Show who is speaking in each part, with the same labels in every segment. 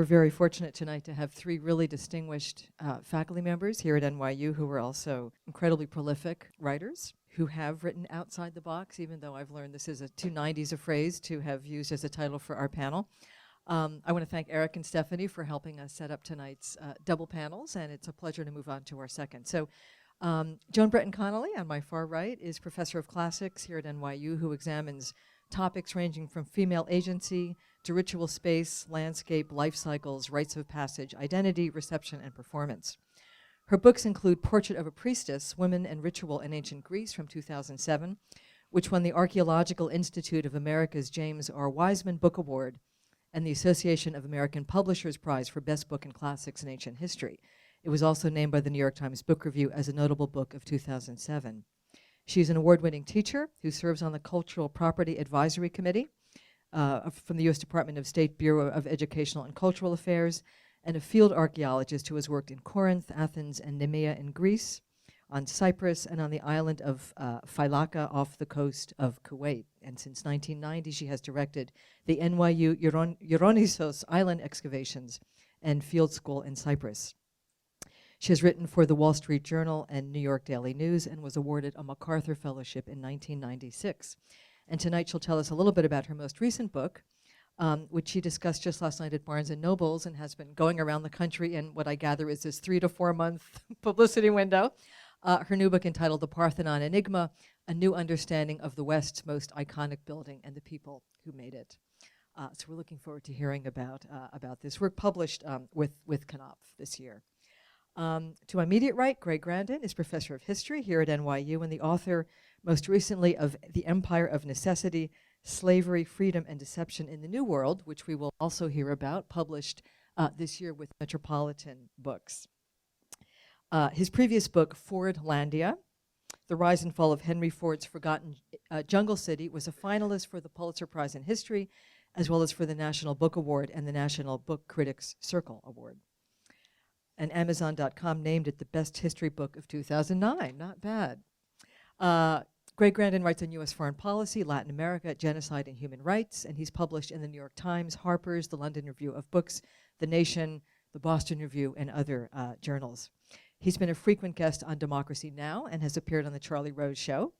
Speaker 1: We're very fortunate tonight to have three really distinguished faculty members here at NYU who are also incredibly prolific writers who have written outside the box, even though I've learned this is a 290s a phrase to have used as a title for our panel. I want to thank Eric and Stephanie for helping us set up tonight's double panels, and it's a pleasure to move on to our second. So Joan Connelly, on my far right, is professor of classics here at NYU who examines topics ranging from female agency to ritual space, landscape, life cycles, rites of passage, identity, reception, and performance. Her books include Portrait of a Priestess, Women and Ritual in Ancient Greece from 2007, which won the Archaeological Institute of America's James R. Wiseman Book Award and the Association of American Publishers Prize for Best Book in Classics and Ancient History. It was also named by the New York Times Book Review as a notable book of 2007. She's an award-winning teacher who serves on the Cultural Property Advisory Committee from the U.S. Department of State Bureau of Educational and Cultural Affairs, and a field archaeologist who has worked in Corinth, Athens, and Nemea in Greece, on Cyprus, and on the island of Failaka off the coast of Kuwait. And since 1990, she has directed the NYU Ioronyssos Island excavations and field school in Cyprus. She has written for the Wall Street Journal and New York Daily News and was awarded a MacArthur Fellowship in 1996. And tonight she'll tell us a little bit about her most recent book, which she discussed just last night at Barnes & Noble's and has been going around the country in what I gather is this 3 to 4 month publicity window. Her new book entitled The Parthenon Enigma, A New Understanding of the West's Most Iconic Building and the People Who Made It. So we're looking forward to hearing about this work published with Knopf this year. To my immediate right, Grandin is professor of history here at NYU and the author, most recently, of The Empire of Necessity, Slavery, Freedom, and Deception in the New World, which we will also hear about, published this year with Metropolitan Books. His previous book, Fordlandia, The Rise and Fall of Henry Ford's Forgotten Jungle City, was a finalist for the Pulitzer Prize in History, as well as for the National Book Award and the National Book Critics Circle Award. And Amazon.com named it the best history book of 2009. Not bad. Grandin writes on U.S. foreign policy, Latin America, genocide, and human rights, and he's published in the New York Times, Harper's, the London Review of Books, The Nation, the Boston Review, and other journals. He's been a frequent guest on Democracy Now! And has appeared on The Charlie Rose Show,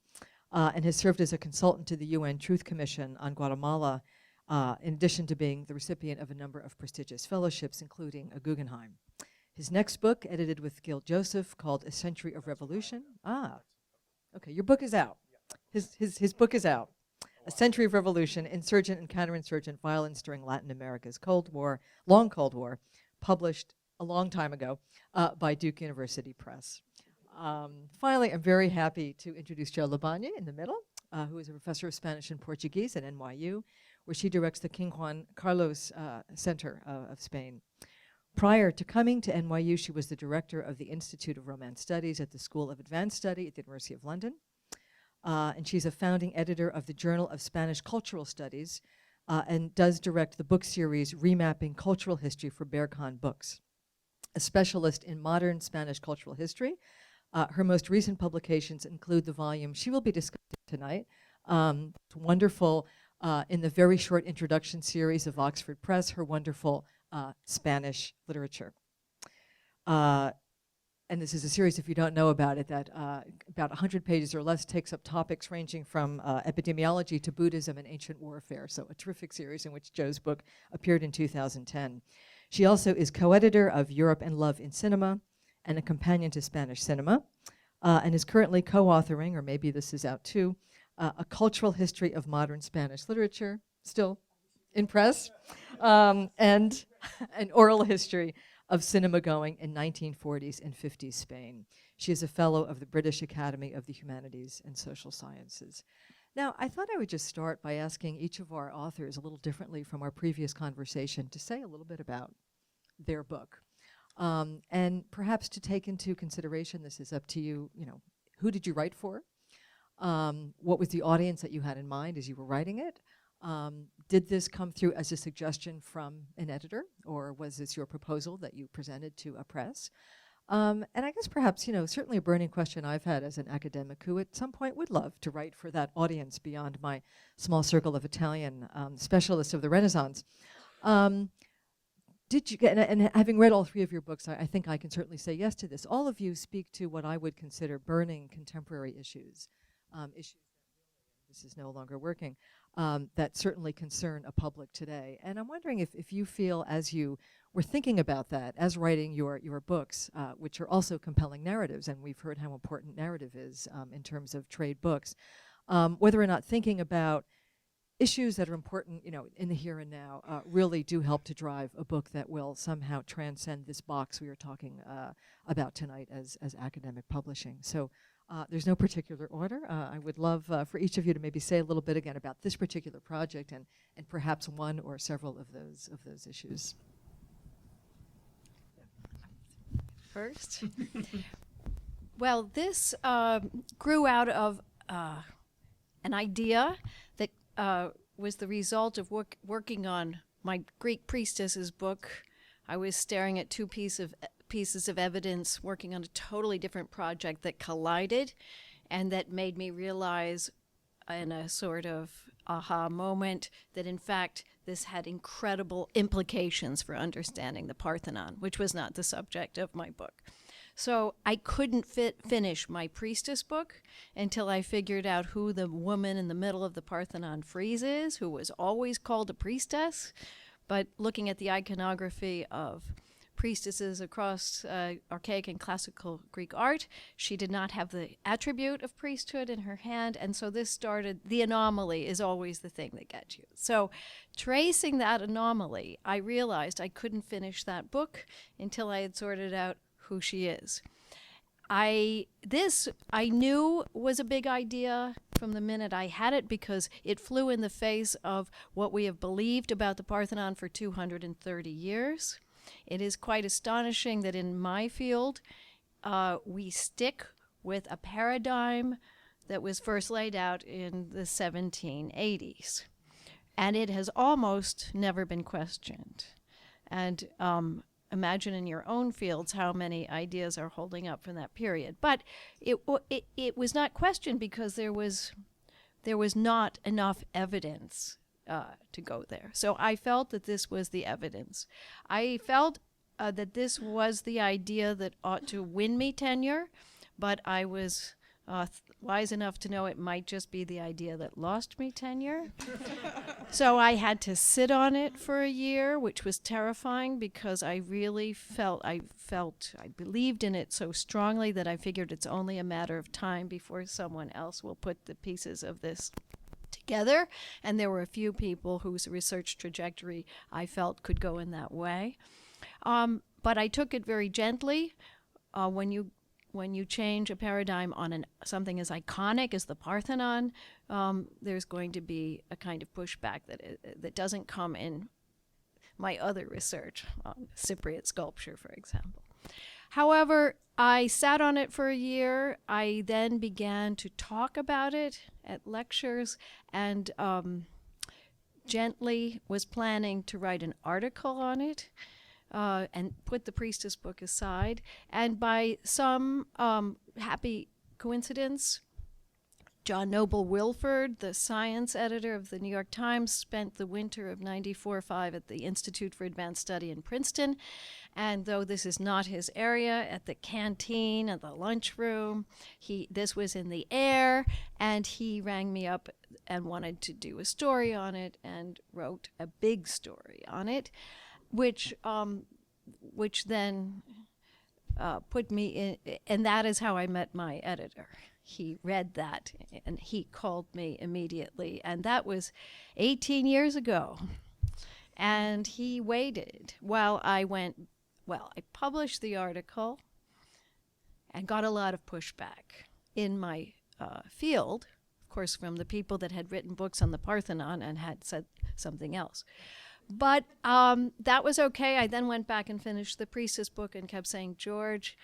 Speaker 1: and has served as a consultant to the UN Truth Commission on Guatemala, in addition to being the recipient of a number of prestigious fellowships, including a Guggenheim. His next book, edited with Gil Joseph, called A Century of Revolution. Okay, your book is out. His book is out. A Century of Revolution, Insurgent and Counterinsurgent Violence During Latin America's Long Cold War, published a long time ago by Duke University Press. Finally, I'm very happy to introduce Jo Labanyi in the middle, who is a professor of Spanish and Portuguese at NYU, where she directs the King Juan Carlos Center of Spain. Prior to coming to NYU, she was the director of the Institute of Romance Studies at the School of Advanced Study at the University of London. And she's a founding editor of the Journal of Spanish Cultural Studies and does direct the book series Remapping Cultural History for Berghahn Books. A specialist in modern Spanish cultural history, her most recent publications include the volume she will be discussing tonight. It's wonderful in the very short introduction series of Oxford Press, her wonderful Spanish literature. And this is a series, if you don't know about it, that about 100 pages or less takes up topics ranging from epidemiology to Buddhism and ancient warfare. So a terrific series in which Jo's book appeared in 2010. She also is co-editor of Europe and Love in Cinema and a companion to Spanish cinema, and is currently co-authoring, or maybe this is out too, A Cultural History of Modern Spanish Literature, still in press, and an oral history of cinema going in 1940s and 50s Spain. She is a fellow of the British Academy of the Humanities and Social Sciences. Now, I thought I would just start by asking each of our authors a little differently from our previous conversation to say a little bit about their book. And perhaps to take into consideration, this is up to you, who did you write for? What was the audience that you had in mind as you were writing it? Did this come through as a suggestion from an editor, or was this your proposal that you presented to a press? And I guess perhaps, certainly a burning question I've had as an academic who at some point would love to write for that audience beyond my small circle of Italian specialists of the Renaissance. Did you get, and having read all three of your books, I think I can certainly say yes to this. All of you speak to what I would consider burning contemporary issues, issues this is no longer working, that certainly concern a public today. And I'm wondering if you feel, as you were thinking about that, as writing your books, which are also compelling narratives, and we've heard how important narrative is in terms of trade books, whether or not thinking about issues that are important, in the here and now, really do help to drive a book that will somehow transcend this box we are talking about tonight as academic publishing. So there's no particular order. I would love for each of you to maybe say a little bit again about this particular project and perhaps one or several of those issues.
Speaker 2: First, well, this grew out of an idea that was the result of working on my Greek priestess's book. I was staring at two pieces of evidence, working on a totally different project that collided, and that made me realize in a sort of aha moment that in fact this had incredible implications for understanding the Parthenon, which was not the subject of my book. So I couldn't finish my priestess book until I figured out who the woman in the middle of the Parthenon frieze is, who was always called a priestess. But looking at the iconography of priestesses across archaic and classical Greek art, she did not have the attribute of priesthood in her hand, and so this started, the anomaly is always the thing that gets you. So tracing that anomaly, I realized I couldn't finish that book until I had sorted out who she is. I knew was a big idea from the minute I had it, because it flew in the face of what we have believed about the Parthenon for 230 years. It is quite astonishing that in my field, we stick with a paradigm that was first laid out in the 1780s. And it has almost never been questioned. And imagine in your own fields how many ideas are holding up from that period. But it was not questioned because there was not enough evidence to go there. So I felt that this was the evidence. I felt that this was the idea that ought to win me tenure, but I was wise enough to know it might just be the idea that lost me tenure. So I had to sit on it for a year, which was terrifying because I really I believed in it so strongly that I figured it's only a matter of time before someone else will put the pieces of this together. And there were a few people whose research trajectory I felt could go in that way. But I took it very gently. When you change a paradigm on something as iconic as the Parthenon, there's going to be a kind of pushback that doesn't come in my other research on Cypriot sculpture, for example. However, I sat on it for a year. I then began to talk about it at lectures and gently was planning to write an article on it. And put the priestess book aside. And by some happy coincidence, John Noble Wilford, the science editor of the New York Times, spent the winter of 94-5 at the Institute for Advanced Study in Princeton. And though this is not his area, at the canteen, at the lunchroom, this was in the air, and he rang me up and wanted to do a story on it and wrote a big story on it, which then put me in, and that is how I met my editor. He read that, and he called me immediately, and that was 18 years ago. And he waited while I published the article and got a lot of pushback in my field, of course, from the people that had written books on the Parthenon and had said something else. But that was okay. I then went back and finished the priestess book and kept saying, George,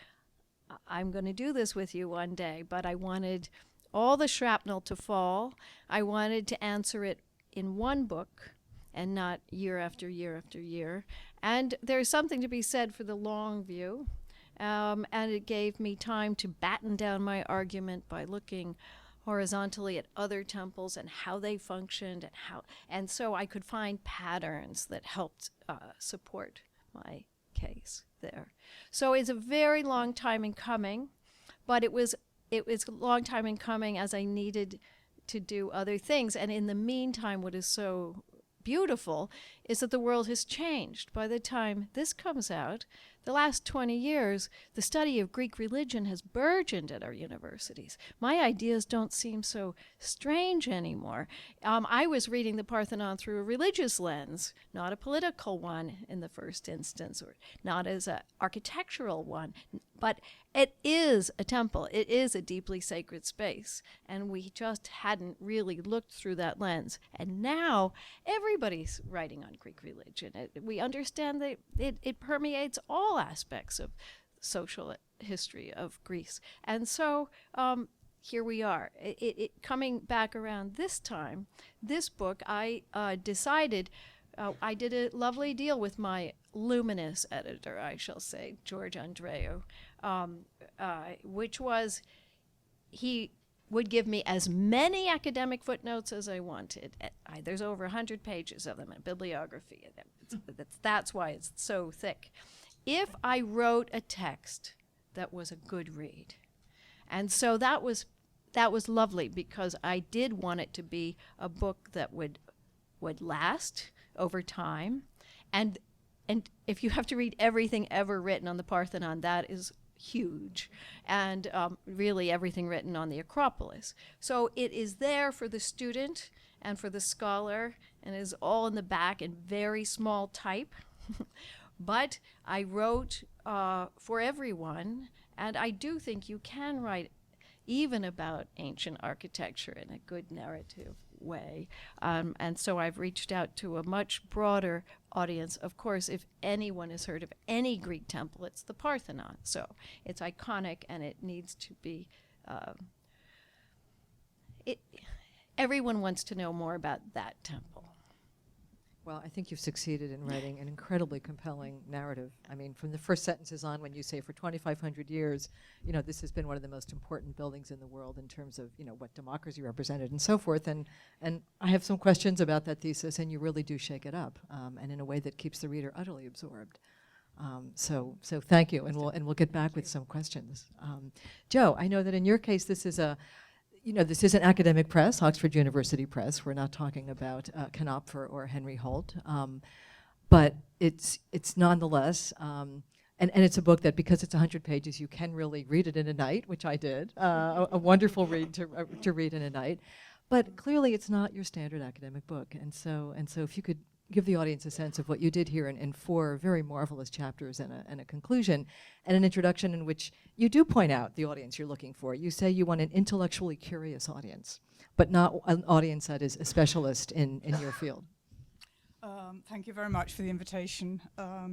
Speaker 2: I'm going to do this with you one day. But I wanted all the shrapnel to fall. I wanted to answer it in one book and not year after year after year. And there's something to be said for the long view. And it gave me time to batten down my argument by looking horizontally at other temples and how they functioned and so I could find patterns that helped support my case there. So it's a very long time in coming, but it was a long time in coming as I needed to do other things. And in the meantime, what is so beautiful is that the world has changed. By the time this comes out, the last 20 years, the study of Greek religion has burgeoned at our universities. My ideas don't seem so strange anymore. I was reading the Parthenon through a religious lens, not a political one in the first instance, or not as an architectural one, but it is a temple. It is a deeply sacred space, and we just hadn't really looked through that lens. And now everybody's writing on Greek religion. We understand that it permeates all aspects of social history of Greece. And so here we are. Coming back around this time, this book, I decided, I did a lovely deal with my luminous editor, I shall say, George Andreu, which was, he would give me as many academic footnotes as I wanted. There's over 100 pages of them in bibliography. That's why it's so thick. If I wrote a text that was a good read. And so that was lovely, because I did want it to be a book that would last over time. And if you have to read everything ever written on the Parthenon, that is huge, and really everything written on the Acropolis. So it is there for the student and for the scholar, and is all in the back in very small type. But I wrote for everyone, and I do think you can write even about ancient architecture in a good narrative way. And so I've reached out to a much broader audience. Of course, if anyone has heard of any Greek temple, it's the Parthenon. So it's iconic, and it needs to be, everyone wants to know more about that temple.
Speaker 1: Well, I think you've succeeded in writing an incredibly compelling narrative. I mean, from the first sentences on, when you say for 2,500 years, this has been one of the most important buildings in the world in terms of, what democracy represented and so forth. And I have some questions about that thesis, and you really do shake it up, and in a way that keeps the reader utterly absorbed. So thank you, and we'll get back with some questions. Jo, I know that in your case, this is this is an academic press, Oxford University Press. We're not talking about Knopfer or Henry Holt, but it's nonetheless, and it's a book that, because it's 100 pages, you can really read it in a night, which I did. A wonderful read to read in a night, but clearly it's not your standard academic book. And so if you could give the audience a sense of what you did here in 4 very marvelous chapters and a conclusion, and an introduction in which you do point out the audience you're looking for. You say you want an intellectually curious audience, but not an audience that is a specialist in your field.
Speaker 3: Thank you very much for the invitation,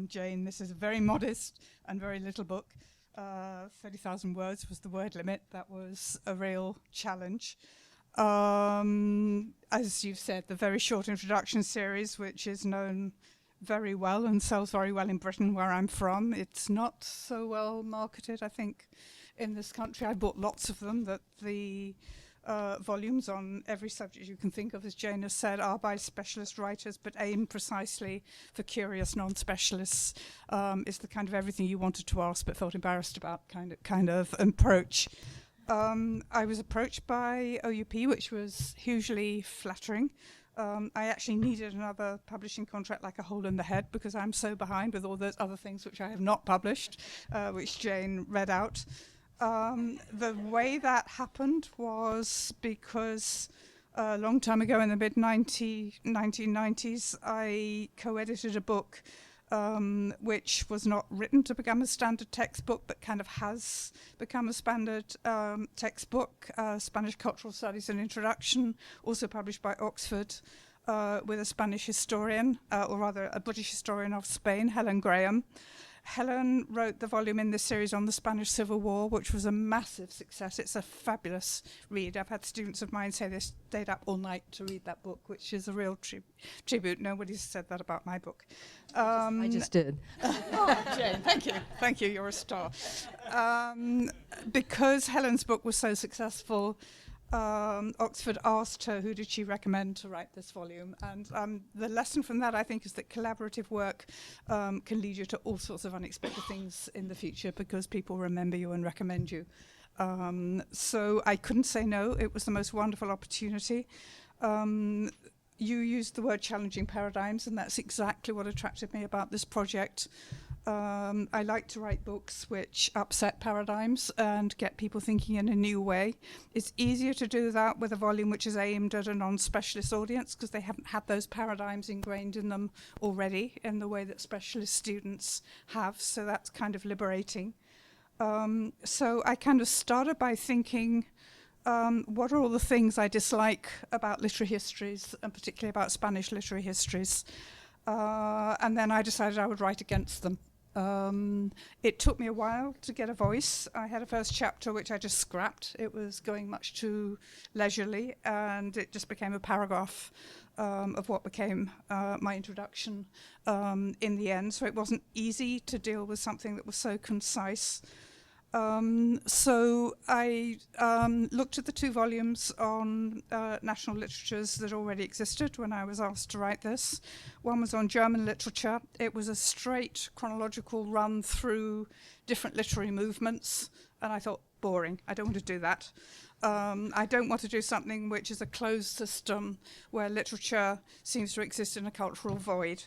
Speaker 3: Jane. This is a very modest and very little book. 30,000 words was the word limit. That was a real challenge. As you've said, the very short introduction series, which is known very well and sells very well in Britain, where I'm from. It's not so well marketed, I think, in this country. I bought lots of them. That the volumes on every subject you can think of, as Jane has said, are by specialist writers, but aim precisely for curious non-specialists. It's the kind of everything you wanted to ask but felt embarrassed about kind of approach. I was approached by OUP, which was hugely flattering. I actually needed another publishing contract like a hole in the head, because I'm so behind with all those other things which I have not published, which Jane read out. The way that happened was because a long time ago in the mid-1990s, I co-edited a book which was not written to become a standard textbook, but kind of has become a standard textbook, Spanish Cultural Studies and Introduction, also published by Oxford, with a Spanish historian, or rather a British historian of Spain, Helen Graham. Helen wrote the volume in this series on the Spanish Civil War, which was a massive success. It's a fabulous read. I've had students of mine say they stayed up all night to read that book, which is a real tribute. Nobody's said that about my book.
Speaker 1: I just did.
Speaker 3: Oh, Jane, thank you. Thank you, you're a star. Because Helen's book was so successful, Oxford asked her who did she recommend to write this volume. And the lesson from that, I think, is that collaborative work can lead you to all sorts of unexpected things in the future because people remember you and recommend you. So I couldn't say no. It was the most wonderful opportunity. You used the word challenging paradigms, and that's exactly what attracted me about this project. I like to write books which upset paradigms and get people thinking in a new way. It's easier to do that with a volume which is aimed at a non-specialist audience because they haven't had those paradigms ingrained in them already in the way that specialist students have, so that's kind of liberating. So I kind of started by thinking, what are all the things I dislike about literary histories, and particularly about Spanish literary histories? And then I decided I would write against them. It took me a while to get a voice. I had a first chapter which I just scrapped. It was going much too leisurely, and it just became a paragraph of what became my introduction in the end. So it wasn't easy to deal with something that was so concise. So I looked at the two volumes on national literatures that already existed when I was asked to write this. One was on German literature. It was a straight chronological run through different literary movements, and I thought, boring. I don't want to do that. I don't want to do something which is a closed system where literature seems to exist in a cultural void.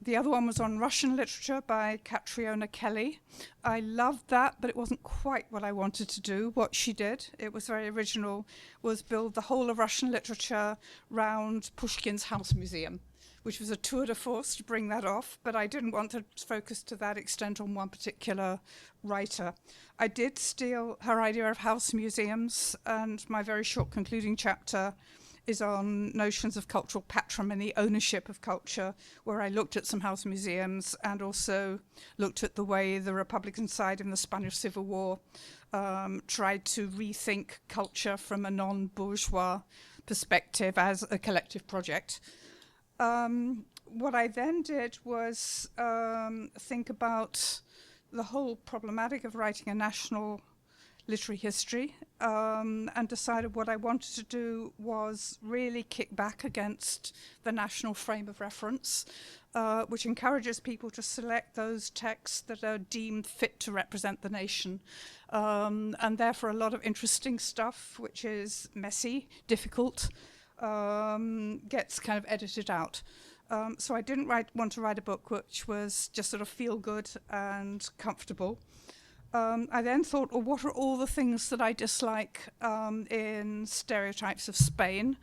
Speaker 3: The other one was on Russian literature by Catriona Kelly. I loved that, but it wasn't quite what I wanted to do. What she did, it was very original, was build the whole of Russian literature round Pushkin's House Museum, which was a tour de force to bring that off, but I didn't want to focus to that extent on one particular writer. I did steal her idea of house museums, and my very short concluding chapter is on notions of cultural patrimony, ownership of culture, where I looked at some house museums and also looked at the way the Republican side in the Spanish Civil War tried to rethink culture from a non-bourgeois perspective as a collective project. What I then did was think about the whole problematic of writing a national literary history, and decided what I wanted to do was really kick back against the national frame of reference, which encourages people to select those texts that are deemed fit to represent the nation. And therefore a lot of interesting stuff, which is messy, difficult, gets kind of edited out. So I didn't want to write a book which was just sort of feel good and comfortable. I then thought, well, what are all the things that I dislike in stereotypes of Spain?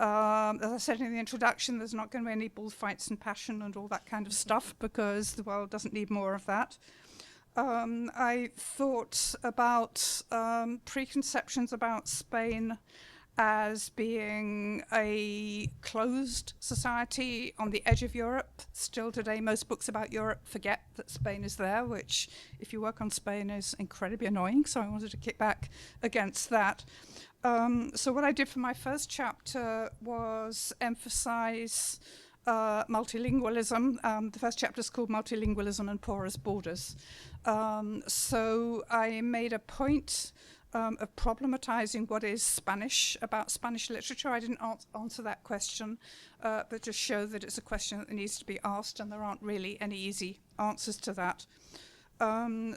Speaker 3: As I said in the introduction, there's not going to be any bullfights and passion and all that kind of stuff because the world doesn't need more of that. I thought about preconceptions about Spain as being a closed society on the edge of Europe. Still today, most books about Europe forget that Spain is there, which, if you work on Spain, is incredibly annoying. So I wanted to kick back against that. So what I did for my first chapter was emphasize multilingualism. The first chapter is called Multilingualism and Porous Borders. So I made a point of problematizing what is Spanish about Spanish literature. I didn't answer that question, but just show that it's a question that needs to be asked, and there aren't really any easy answers to that.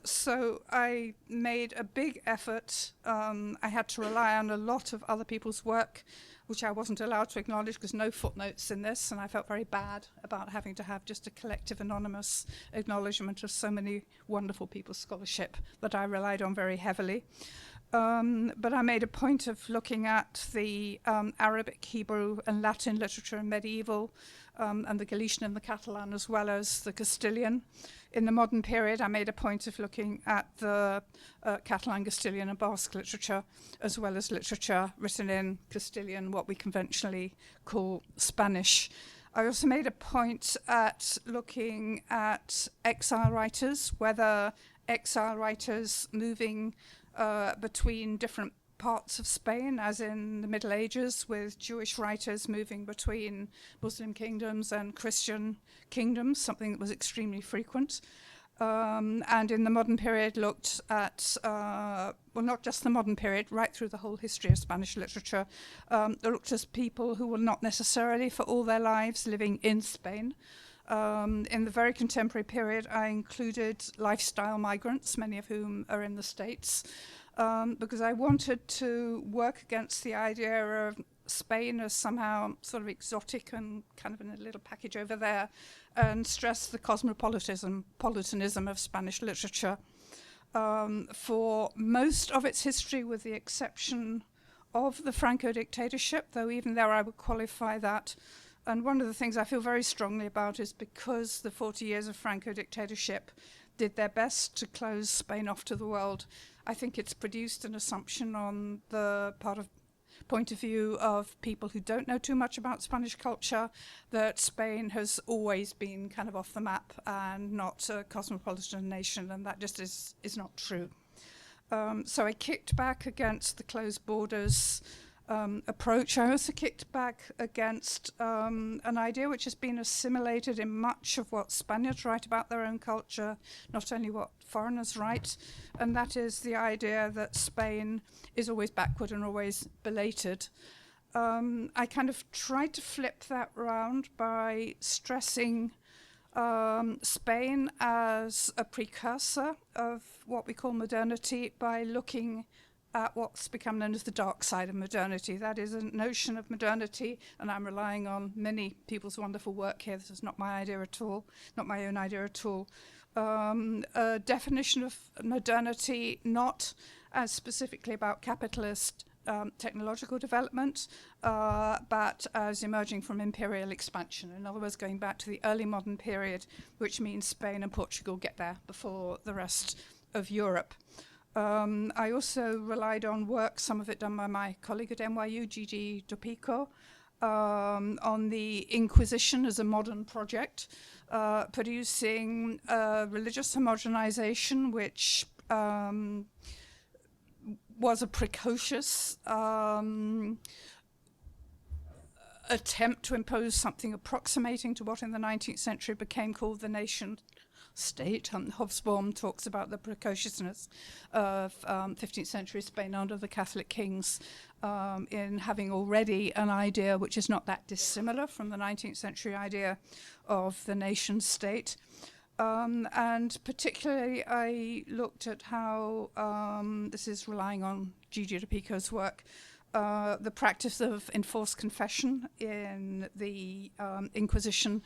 Speaker 3: So I made a big effort. I had to rely on a lot of other people's work, which I wasn't allowed to acknowledge because no footnotes in this, and I felt very bad about having to have just a collective anonymous acknowledgement of so many wonderful people's scholarship that I relied on very heavily. But I made a point of looking at the Arabic, Hebrew, and Latin literature in medieval, and the Galician and the Catalan, as well as the Castilian. In the modern period, I made a point of looking at the Catalan, Castilian, and Basque literature, as well as literature written in Castilian, what we conventionally call Spanish. I also made a point at looking at exile writers, whether exile writers moving between different parts of Spain, as in the Middle Ages, with Jewish writers moving between Muslim kingdoms and Christian kingdoms, something that was extremely frequent. and in the modern period looked at, well, not just the modern period, right through the whole history of Spanish literature, looked at people who were not necessarily for all their lives living in Spain. In the very contemporary period, I included lifestyle migrants, many of whom are in the States, because I wanted to work against the idea of Spain as somehow sort of exotic and kind of in a little package over there, and stress the cosmopolitanism of Spanish literature. For most of its history, with the exception of the Franco dictatorship, though even there I would qualify that. And one of the things I feel very strongly about is because the 40 years of Franco dictatorship did their best to close Spain off to the world, I think it's produced an assumption on the point of view of people who don't know too much about Spanish culture that Spain has always been kind of off the map and not a cosmopolitan nation, and that just is not true. So I kicked back against the closed borders approach. I also kicked back against an idea which has been assimilated in much of what Spaniards write about their own culture, not only what foreigners write, and that is the idea that Spain is always backward and always belated. I kind of tried to flip that round by stressing Spain as a precursor of what we call modernity by looking at what's become known as the dark side of modernity. That is a notion of modernity, and I'm relying on many people's wonderful work here. This is not my idea at all, not my own idea at all. A definition of modernity not as specifically about capitalist technological development, but as emerging from imperial expansion. In other words, going back to the early modern period, which means Spain and Portugal get there before the rest of Europe. I also relied on work, some of it done by my colleague at NYU, Gigi Dopico, on the Inquisition as a modern project, producing religious homogenization, which was a precocious attempt to impose something approximating to what in the 19th century became called the nation state. Hobsbawm talks about the precociousness of 15th century Spain under the Catholic kings in having already an idea which is not that dissimilar from the 19th century idea of the nation state. And particularly I looked at how, this is relying on Gigi Dopico's work, the practice of enforced confession in the Inquisition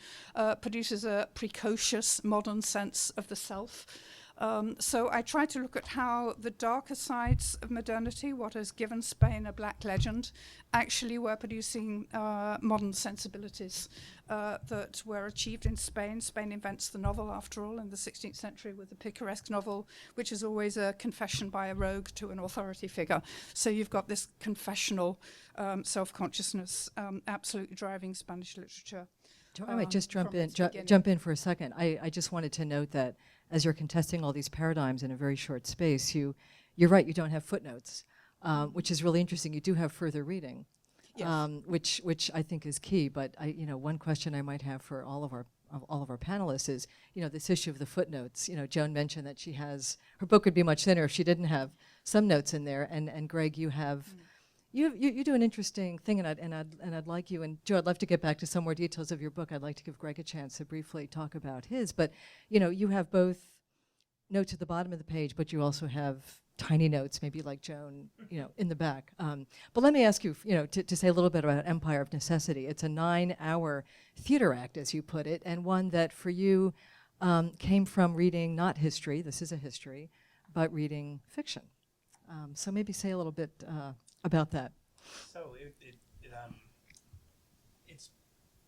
Speaker 3: produces a precocious modern sense of the self. So I tried to look at how the darker sides of modernity, what has given Spain a black legend, actually were producing modern sensibilities that were achieved in Spain. Spain invents the novel, after all, in the 16th century with the picaresque novel, which is always a confession by a rogue to an authority figure. So you've got this confessional self-consciousness absolutely driving Spanish literature.
Speaker 1: I might just jump in for a second. I just wanted to note that as you're contesting all these paradigms in a very short space, you're right, you don't have footnotes, which is really interesting. You do have further reading, yes. Which I think is key. But one question I might have for all of our panelists is, this issue of the footnotes. Joan mentioned that her book would be much thinner if she didn't have some notes in there. And Greg, you have. You do an interesting thing, and I'd like you, and Joe, I'd love to get back to some more details of your book. I'd like to give Greg a chance to briefly talk about his, but you have both notes at the bottom of the page, but you also have tiny notes, maybe like Joan, in the back. But let me ask you, to say a little bit about Empire of Necessity. It's a 9-hour theater act, as you put it, and one that for you came from reading not history, this is a history, but reading fiction. So maybe say a little bit about that.
Speaker 4: So its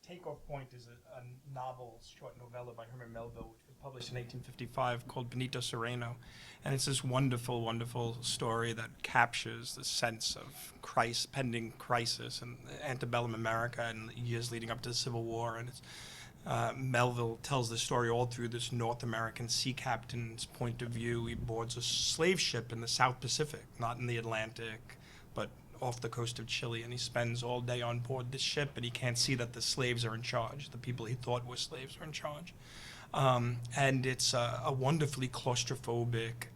Speaker 4: takeoff point is a novel, short novella by Herman Melville, which was published in 1855 called Benito Sereno. And it's this wonderful, wonderful story that captures the sense of pending crisis in antebellum America and the years leading up to the Civil War. And Melville tells the story all through this North American sea captain's point of view. He boards a slave ship in the South Pacific, not in the Atlantic, but off the coast of Chile, and he spends all day on board this ship, and he can't see that the slaves are in charge. The people he thought were slaves are in charge. And it's a wonderfully claustrophobic,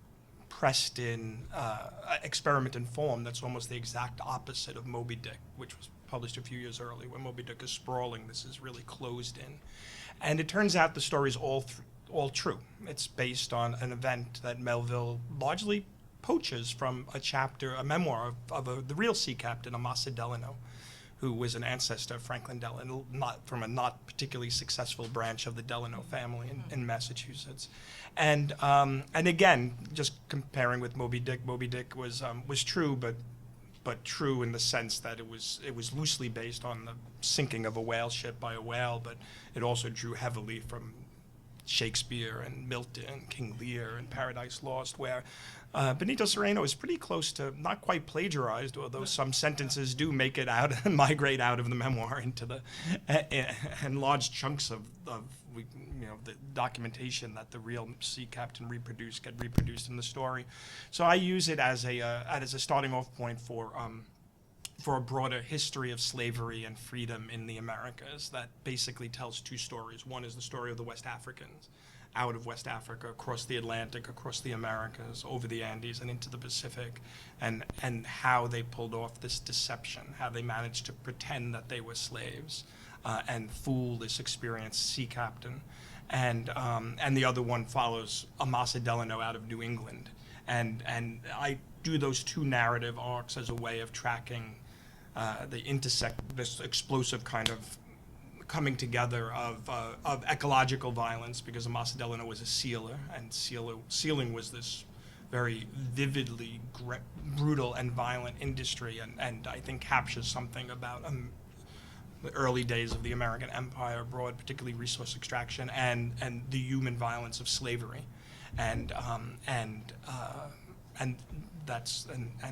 Speaker 4: pressed in experiment in form that's almost the exact opposite of Moby Dick, which was published a few years earlier. When Moby Dick is sprawling, this is really closed in. And it turns out the story is all true. It's based on an event that Melville largely poaches from a memoir of the real sea captain, Amasa Delano, who was an ancestor of Franklin Delano, not from a not particularly successful branch of the Delano family in Massachusetts. And again, just comparing with Moby Dick was true, but true in the sense that it was loosely based on the sinking of a whale ship by a whale, but it also drew heavily from Shakespeare and Milton, King Lear, and Paradise Lost, where Benito Cereno is pretty close to not quite plagiarized, although some sentences do make it out and migrate out of the memoir into the and large chunks of the documentation that the real sea captain get reproduced in the story. So I use it as a starting off point for a broader history of slavery and freedom in the Americas that basically tells two stories. One is the story of the West Africans out of West Africa, across the Atlantic, across the Americas, over the Andes and into the Pacific, and how they pulled off this deception, how they managed to pretend that they were slaves and fool this experienced sea captain. And the other one follows Amasa Delano out of New England. And I do those two narrative arcs as a way of tracking this explosive kind of coming together of ecological violence, because Amasa Delano was a sealer, and sealing was this very vividly brutal and violent industry, and I think captures something about the early days of the American Empire abroad, particularly resource extraction and the human violence of slavery,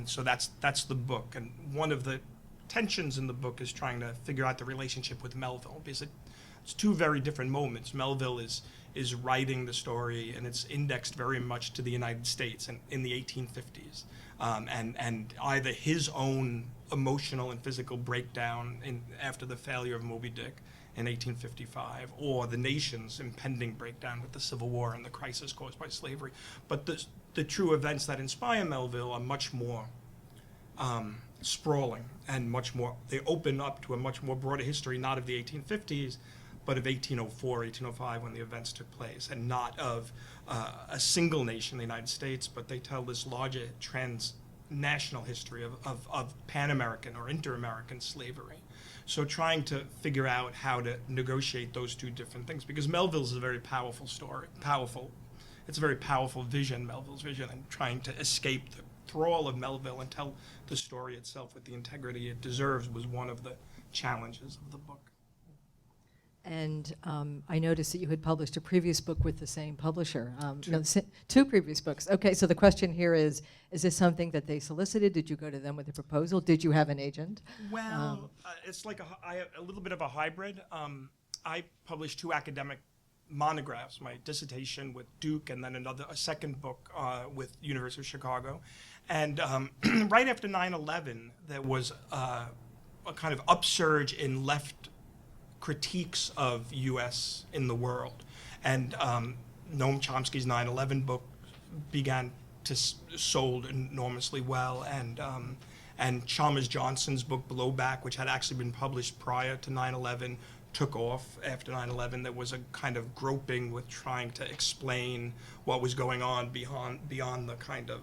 Speaker 4: so that's the book. And one of the tensions in the book is trying to figure out the relationship with Melville, because it's two very different moments. Melville is writing the story, and it's indexed very much to the United States in the 1850s, and either his own emotional and physical breakdown after the failure of Moby Dick in 1855, or the nation's impending breakdown with the Civil War and the crisis caused by slavery. But the true events that inspire Melville are much more sprawling and they open up to a much more broader history, not of the 1850s, but of 1804, 1805, when the events took place, and not of a single nation, the United States, but they tell this larger transnational history of Pan-American or inter-American slavery. So trying to figure out how to negotiate those two different things, because Melville's is a very powerful story, it's a very powerful vision, Melville's vision, and trying to escape the thrall of Melville and tell the story itself with the integrity it deserves was one of the challenges of the book.
Speaker 1: And I noticed that you had published a previous book with the same publisher. Two previous books. Okay, so the question here is this something that they solicited? Did you go to them with a proposal? Did you have an agent?
Speaker 4: Well, it's like a little bit of a hybrid. I published two academic monographs, my dissertation with Duke, and then a second book with University of Chicago. And right after 9/11, there was a kind of upsurge in left critiques of U.S. in the world. And Noam Chomsky's 9/11 book began to sold enormously well, and Chalmers Johnson's book Blowback, which had actually been published prior to 9/11, took off after 9/11. There was a kind of groping with trying to explain what was going on beyond the kind of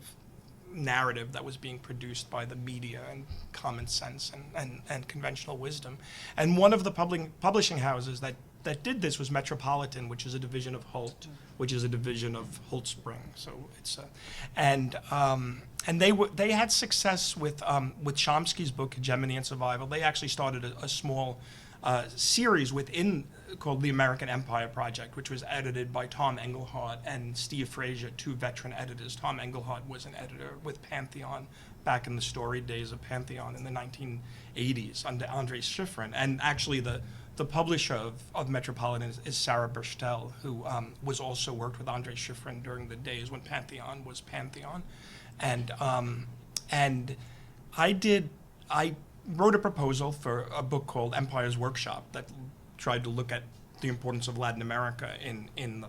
Speaker 4: narrative that was being produced by the media and common sense and conventional wisdom. And one of the publishing houses that did this was Metropolitan, which is a division of Holt, which is a division of Holt Spring. So it's and they had success with Chomsky's book Hegemony and Survival. They actually started a small series called the American Empire Project, which was edited by Tom Engelhardt and Steve Frazier, two veteran editors. Tom Engelhardt was an editor with Pantheon back in the storied days of Pantheon in the 1980s under Andre Schifrin. And actually the publisher of Metropolitan is Sarah Burstell, who was also worked with Andre Schifrin during the days when Pantheon was Pantheon. And I wrote a proposal for a book called Empire's Workshop that tried to look at the importance of Latin America in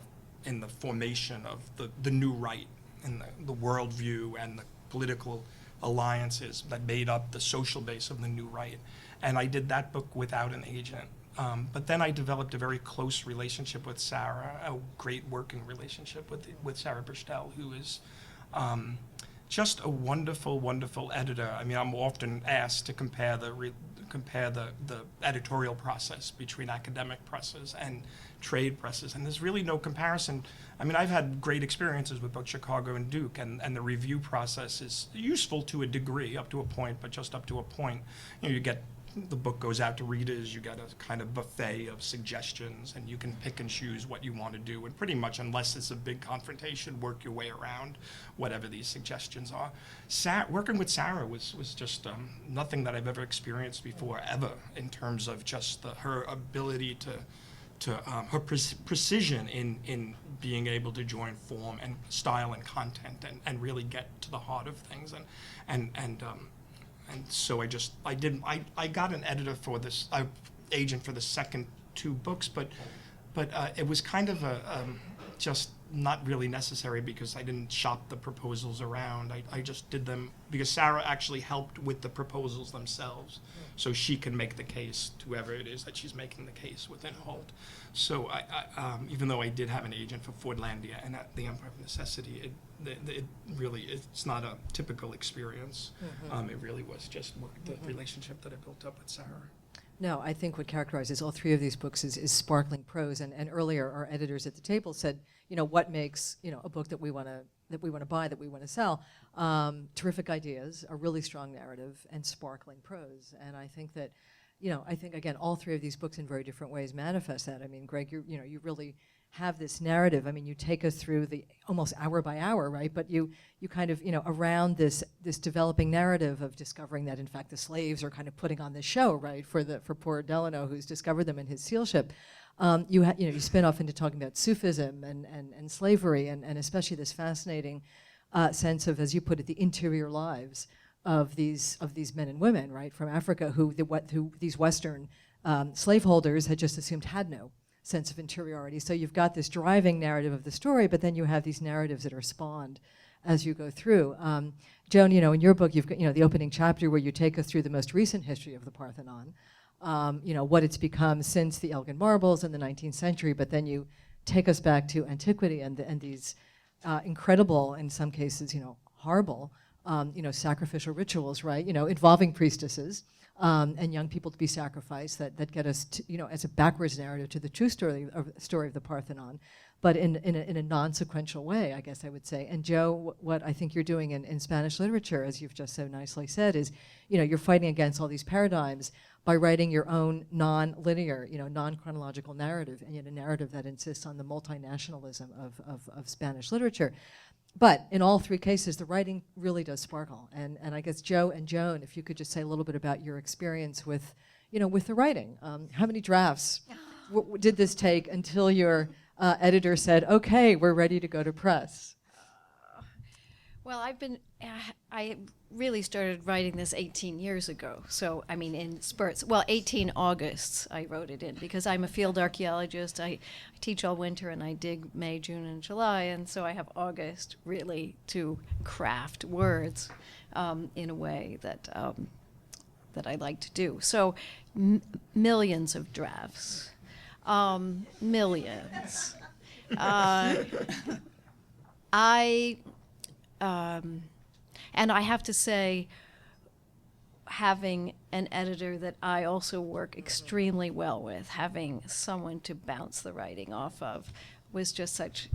Speaker 4: the formation of the new right, and the worldview and the political alliances that made up the social base of the new right. And I did that book without an agent. But then I developed a very close relationship with Sarah, a great working relationship with Sarah Burstell, who is just a wonderful, wonderful editor. I mean, I'm often asked to compare the editorial process between academic presses and trade presses, and there's really no comparison. I mean, I've had great experiences with both Chicago and Duke, and the review process is useful to a degree, up to a point, but just up to a point. You know, you get, the book goes out to readers, you get a kind of buffet of suggestions, and you can pick and choose what you want to do, and pretty much, unless it's a big confrontation, work your way around whatever these suggestions are. Working with Sarah was just nothing that I've ever experienced before, ever, in terms of just her ability to her precision in being able to join form and style and content and really get to the heart of things, and so I got an editor for this, agent for the second two books, but it was kind of just not really necessary, because I didn't shop the proposals around. I just did them because Sarah actually helped with the proposals themselves, so she can make the case to whoever it is that she's making the case within Holt. So even though I did have an agent for Fordlandia and at the Empire of Necessity, it really, it's not a typical experience. It really was just the relationship that I built up with Sarah.
Speaker 1: No, I think what characterizes all three of these books is sparkling prose. And earlier, our editors at the table said, you know, what makes, you know, a book that we want to buy, that we want to sell? Terrific ideas, a really strong narrative, and sparkling prose. And I think that, you know, again, all three of these books in very different ways manifest that. I mean, Greg, you really have this narrative. I mean, you take us through the almost hour by hour, right? But you kind of, you know, around this developing narrative of discovering that, in fact, the slaves are kind of putting on this show, right, for poor Delano, who's discovered them in his seal ship. You spin off into talking about Sufism and slavery, and especially this fascinating sense of, as you put it, the interior lives of these men and women, right, from Africa, who these Western slaveholders had just assumed had no sense of interiority. So you've got this driving narrative of the story, but then you have these narratives that are spawned as you go through. Joan, you know, in your book, you've got, you know, the opening chapter where you take us through the most recent history of the Parthenon, you know, what it's become since the Elgin marbles in the 19th century, but then you take us back to antiquity and these incredible, in some cases, you know, horrible, you know, sacrificial rituals, right, you know, involving priestesses, and young people to be sacrificed that get us, to, you know, as a backwards narrative to the true story of the Parthenon, but in a non-sequential way, I guess I would say. And Jo, what I think you're doing in Spanish literature, as you've just so nicely said, is, you know, you're fighting against all these paradigms by writing your own non-linear, you know, non-chronological narrative, and yet a narrative that insists on the multinationalism of Spanish literature. But in all three cases, the writing really does sparkle. And I guess Jo and Joan, if you could just say a little bit about your experience with, you know, with the writing. How many drafts did this take until your editor said, okay, we're ready to go to press?
Speaker 2: Well, I really started writing this 18 years ago. So, I mean, in spurts. Well, 18 Augusts I wrote it in, because I'm a field archaeologist. I teach all winter, and I dig May, June, and July. And so I have August really to craft words in a way that I like to do. So millions of drafts. Millions. And I have to say, having an editor that I also work extremely well with, having someone to bounce the writing off of, was just such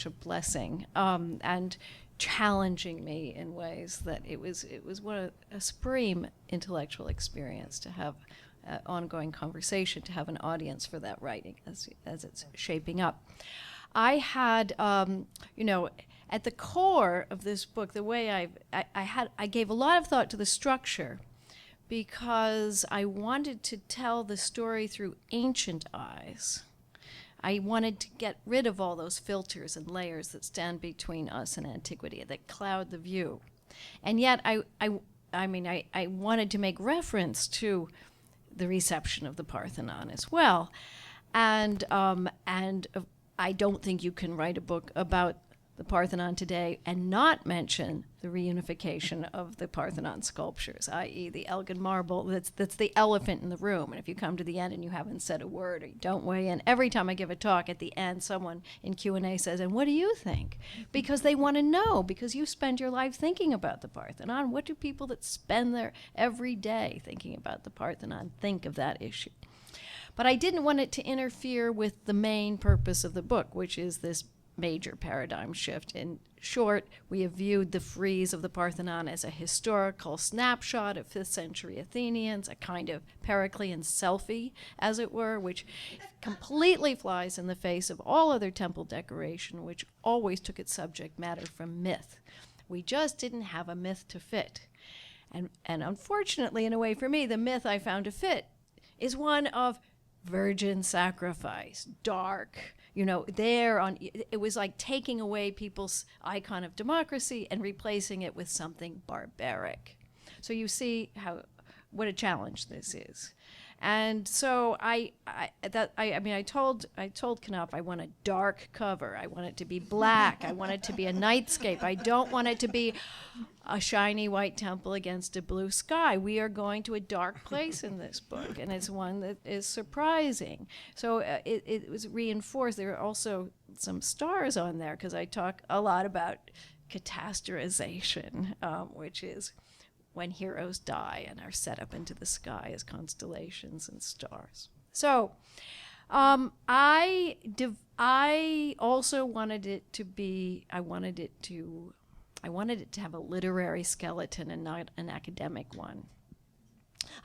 Speaker 2: a blessing, and challenging me in ways that it was a supreme intellectual experience to have ongoing conversation, to have an audience for that writing as it's shaping up. I had, you know, at the core of this book, the way I gave a lot of thought to the structure, because I wanted to tell the story through ancient eyes. I wanted to get rid of all those filters and layers that stand between us and antiquity, that cloud the view. And yet I wanted to make reference to the reception of the Parthenon as well. And I don't think you can write a book about the Parthenon today and not mention the reunification of the Parthenon sculptures, i.e. the Elgin marble. That's the elephant in the room. And if you come to the end and you haven't said a word or you don't weigh in, every time I give a talk at the end, someone in Q&A says, and what do you think? Because they want to know, because you spend your life thinking about the Parthenon. What do people that spend their every day thinking about the Parthenon think of that issue? But I didn't want it to interfere with the main purpose of the book, which is this major paradigm shift. In short, we have viewed the frieze of the Parthenon as a historical snapshot of 5th century Athenians, a kind of Periclean selfie, as it were, which completely flies in the face of all other temple decoration, which always took its subject matter from myth. We just didn't have a myth to fit. And unfortunately, in a way for me, the myth I found to fit is one of virgin sacrifice, dark, it was like taking away people's icon of democracy and replacing it with something barbaric. So you see what a challenge this is. And so I told Knopf I want a dark cover. I want it to be black. I want it to be a nightscape. I don't want it to be a shiny white temple against a blue sky. We are going to a dark place in this book, and it's one that is surprising. So it was reinforced. There are also some stars on there because I talk a lot about catastrophization, which is when heroes die and are set up into the sky as constellations and stars. So I also wanted it to be, I wanted it to have a literary skeleton and not an academic one.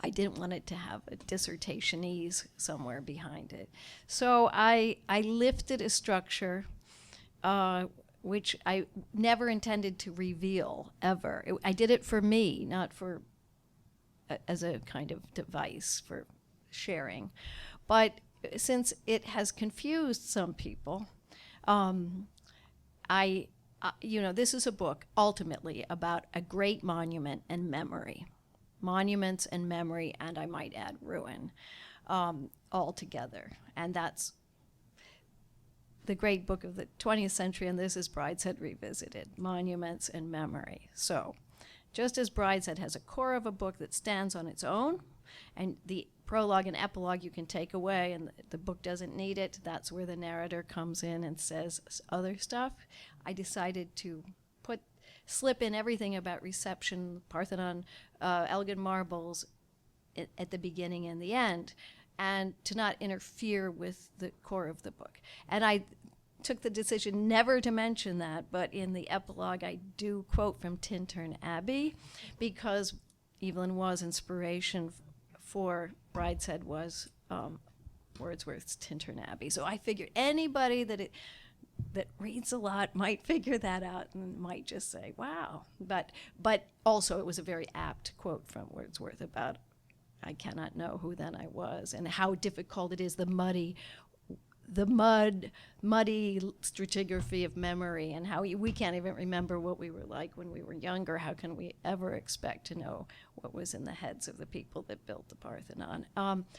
Speaker 2: I didn't want it to have a dissertation-ese somewhere behind it. So I lifted a structure which I never intended to reveal, ever. I did it for me, not for as a kind of device for sharing. But since it has confused some people, this is a book ultimately about a great monument and memory. Monuments and memory, and I might add ruin, all together. And that's the great book of the 20th century, and this is Brideshead Revisited, Monuments and Memory. So just as Brideshead has a core of a book that stands on its own, and the prologue and epilogue you can take away, and the book doesn't need it, that's where the narrator comes in and says other stuff. I decided to slip in everything about reception, Parthenon, Elgin marbles at the beginning and the end, and to not interfere with the core of the book. And I took the decision never to mention that, but in the epilogue I do quote from Tintern Abbey, because Evelyn Waugh's inspiration for Brideshead was Wordsworth's Tintern Abbey. So I figured anybody that reads a lot might figure that out and might just say, wow. But also it was a very apt quote from Wordsworth about, I cannot know who then I was, and how difficult it is, the muddy stratigraphy of memory, and how we can't even remember what we were like when we were younger. How can we ever expect to know what was in the heads of the people that built the Parthenon?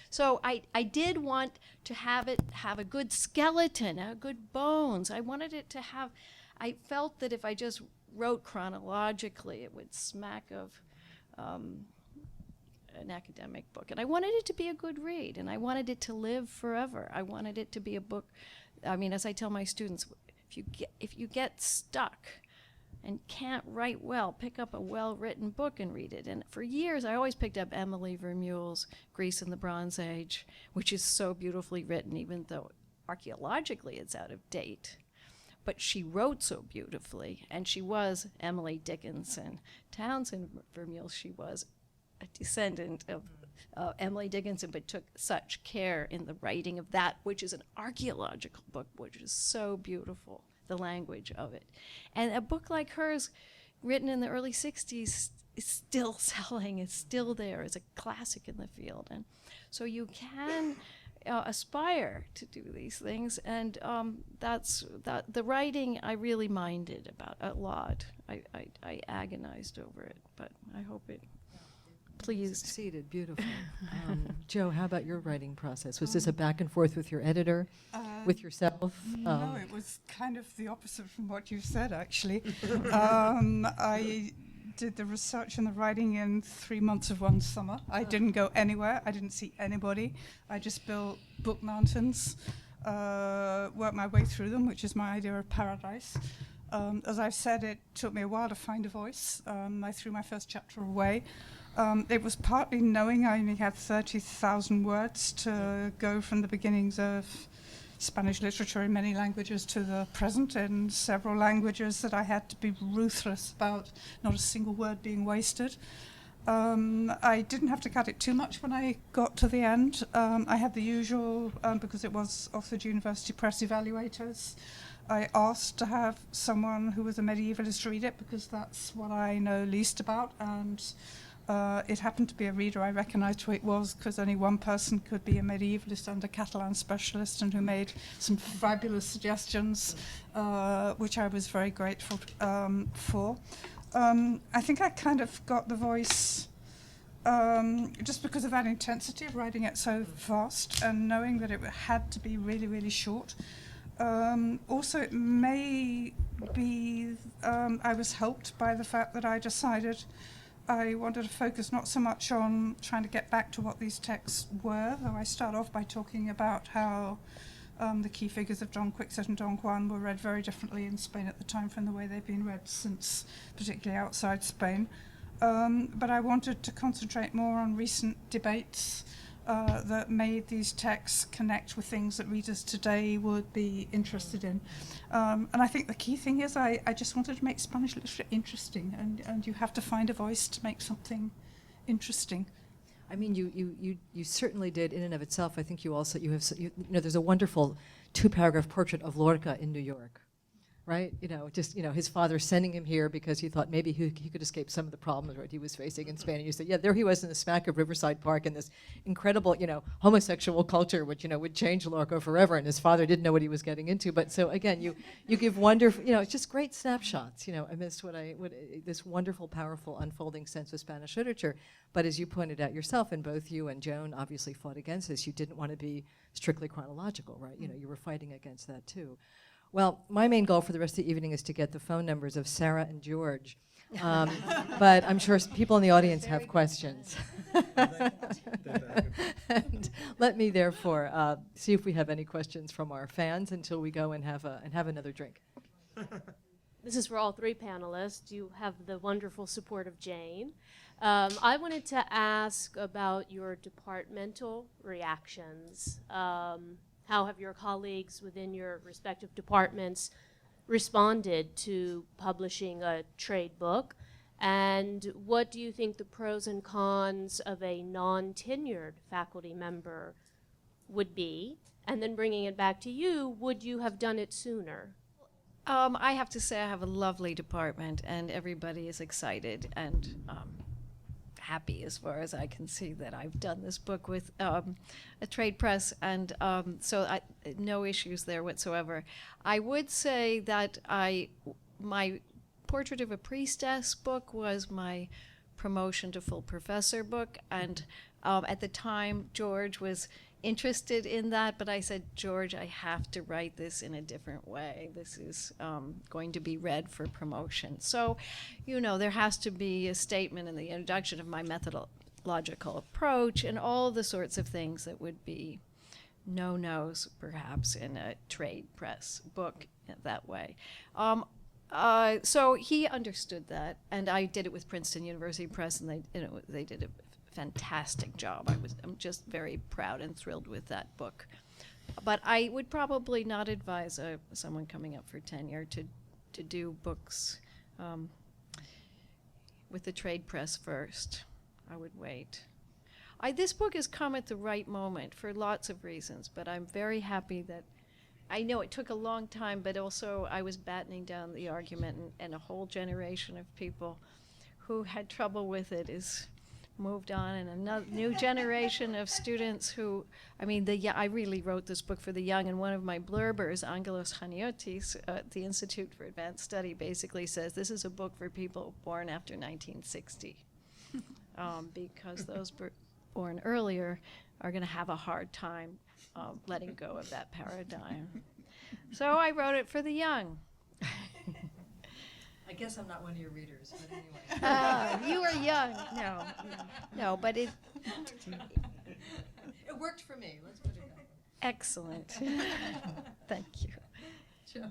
Speaker 2: So I did want to have it have a good skeleton, good bones. I wanted it to have, I felt that if I just wrote chronologically, it would smack of an academic book. And I wanted it to be a good read, and I wanted it to live forever. I wanted it to be a book, I mean, as I tell my students, if you get stuck and can't write well, pick up a well-written book and read it. And for years, I always picked up Emily Vermeule's Greece in the Bronze Age, which is so beautifully written, even though archaeologically it's out of date. But she wrote so beautifully, and she was Emily Dickinson. Townsend Vermeule, she was a descendant of Emily Dickinson, but took such care in the writing of that, which is an archaeological book, which is so beautiful, the language of it. And a book like hers, written in the early 60s, is still selling, is still there, is a classic in the field. And so you can aspire to do these things, and the writing I really minded about a lot. I agonized over it, but I hope it pleased.
Speaker 1: Succeeded, beautiful. Jo, how about your writing process? Was this a back and forth with your editor, with yourself?
Speaker 3: No, it was kind of the opposite from what you said, actually. I did the research and the writing in 3 months of one summer. I didn't go anywhere. I didn't see anybody. I just built book mountains, worked my way through them, which is my idea of paradise. As I've said, it took me a while to find a voice. I threw my first chapter away. It was partly knowing I only had 30,000 words to go from the beginnings of Spanish literature in many languages to the present in several languages, that I had to be ruthless about not a single word being wasted. I didn't have to cut it too much when I got to the end. I had the usual, because it was Oxford University Press evaluators, I asked to have someone who was a medievalist read it, because that's what I know least about, and it happened to be a reader I recognised who it was, because only one person could be a medievalist and a Catalan specialist, and who made some fabulous suggestions, which I was very grateful for. I think I kind of got the voice just because of that intensity of writing it so fast and knowing that it had to be really, really short. Also, it may be I was helped by the fact that I decided I wanted to focus not so much on trying to get back to what these texts were, though I start off by talking about how the key figures of Don Quixote and Don Juan were read very differently in Spain at the time from the way they've been read since, particularly outside Spain. But I wanted to concentrate more on recent debates that made these texts connect with things that readers today would be interested in. And I think the key thing is I just wanted to make Spanish literature interesting, and you have to find a voice to make something interesting.
Speaker 1: I mean, you certainly did in and of itself. I think you also, there's a wonderful 2-paragraph portrait of Lorca in New York, right? His father sending him here because he thought maybe he could escape some of the problems he was facing in Spain. And you said, yeah, there he was in the smack of Riverside Park in this incredible, homosexual culture, which, would change Lorca forever. And his father didn't know what he was getting into. But so again, you give wonderful, it's just great snapshots, amidst this wonderful, powerful, unfolding sense of Spanish literature. But as you pointed out yourself, and both you and Joan obviously fought against this, you didn't want to be strictly chronological, right? You were fighting against that too. Well, my main goal for the rest of the evening is to get the phone numbers of Sarah and George. But I'm sure people in the audience have questions. And let me therefore see if we have any questions from our fans until we go and have another drink.
Speaker 5: This is for all 3 panelists. You have the wonderful support of Jane. I wanted to ask about your departmental reactions. How have your colleagues within your respective departments responded to publishing a trade book? And what do you think the pros and cons of a non-tenured faculty member would be? And then bringing it back to you, would you have done it sooner?
Speaker 2: I have to say I have a lovely department, and everybody is excited and happy, as far as I can see, that I've done this book with a trade press, and so no issues there whatsoever. I would say that my Portrait of a Priestess book was my promotion to full professor book, and at the time George was interested in that, but I said, George, I have to write this in a different way. This is going to be read for promotion. So, there has to be a statement in the introduction of my methodological approach and all the sorts of things that would be no-nos, perhaps, in a trade press book that way. So he understood that, and I did it with Princeton University Press, and they did a fantastic job. I'm just very proud and thrilled with that book. But I would probably not advise someone coming up for tenure to do books with the trade press first. I would wait. This book has come at the right moment for lots of reasons, but I'm very happy that I know it took a long time, but also I was battening down the argument, and a whole generation of people who had trouble with it is moved on, and another new generation of students who, I really wrote this book for the young, and one of my blurbers, Angelos Chaniotis, at the Institute for Advanced Study, basically says this is a book for people born after 1960. because those born earlier are going to have a hard time letting go of that paradigm. So I wrote it for the young.
Speaker 1: I guess I'm not one of your readers, but anyway.
Speaker 2: You are young. No, but it
Speaker 1: It worked for me. Let's put it that way.
Speaker 2: excellent. Thank you.
Speaker 1: Jo.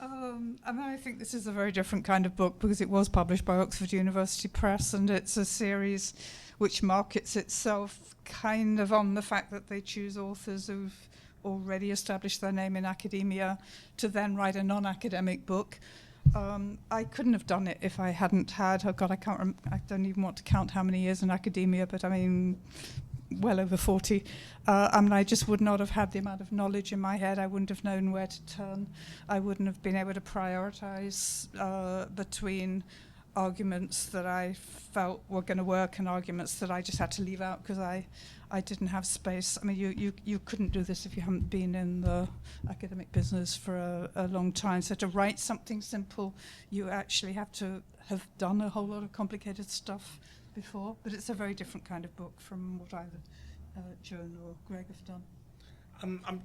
Speaker 3: I think this is a very different kind of book because it was published by Oxford University Press, and it's a series which markets itself kind of on the fact that they choose authors who've already established their name in academia to then write a non-academic book. I couldn't have done it if I hadn't had, oh God, I don't even want to count how many years in academia, but I mean, well over 40. I just would not have had the amount of knowledge in my head. I wouldn't have known where to turn. I wouldn't have been able to prioritize between arguments that I felt were going to work and arguments that I just had to leave out because I didn't have space. I mean, you couldn't do this if you haven't been in the academic business for a long time. So to write something simple, you actually have to have done a whole lot of complicated stuff before. But it's a very different kind of book from what either Joan or Greg have done.
Speaker 4: I'm